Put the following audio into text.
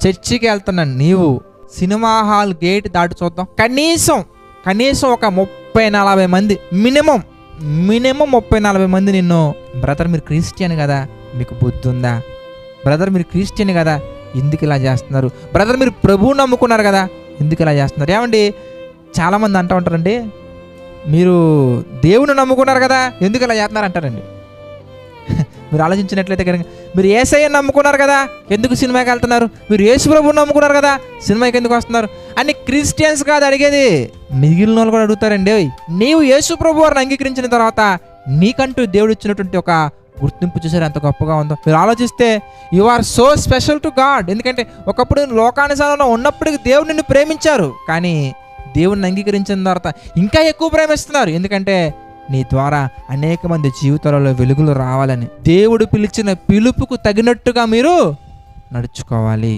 చర్చికి వెళ్తున్న నీవు సినిమా హాల్ గేట్ దాటి చూద్దాం, కనీసం ఒక 30-40 మంది మినిమం 30-40 మంది నిన్ను, బ్రదర్ మీరు క్రిస్టియన్ కదా, మీకు బుద్ధి ఉందా, బ్రదర్ మీరు క్రిస్టియన్ కదా, ఎందుకు ఇలా చేస్తున్నారు, బ్రదర్ మీరు ప్రభువుని నమ్ముకున్నారు కదా, ఎందుకు ఇలా చేస్తున్నారు. ఏమండి చాలామంది అంటూ ఉంటారండి, మీరు దేవుని నమ్ముకున్నారు కదా ఎందుకు ఇలా చేస్తున్నారు అంటారండి. మీరు ఆలోచించినట్లయితే కనుక, మీరు యేసయ్యని నమ్ముకున్నారు కదా ఎందుకు సినిమాకి వెళ్తున్నారు, మీరు యేసు ప్రభువుని నమ్ముకున్నారు కదా సినిమాకి ఎందుకు వస్తున్నారు అని క్రిస్టియన్స్ కాదు అడిగేది, మిగిలిన వాళ్ళు కూడా అడుగుతారండి. నీవు యేసు ప్రభు వారిని అంగీకరించిన తర్వాత నీకంటూ దేవుడు ఇచ్చినటువంటి ఒక గుర్తింపు చూసారు ఎంత గొప్పగా ఉందో. మీరు ఆలోచిస్తే you are so special to God. ఎందుకంటే ఒకప్పుడు లోకానుసారంలో ఉన్నప్పటికీ దేవుడు నిన్ను ప్రేమించారు, కానీ దేవుణ్ణి అంగీకరించిన తర్వాత ఇంకా ఎక్కువ ప్రేమిస్తున్నారు. ఎందుకంటే నీ ద్వారా అనేక మంది జీవితాలలో వెలుగులు రావాలని, దేవుడు పిలిచిన పిలుపుకు తగినట్టుగా మీరు నడుచుకోవాలి.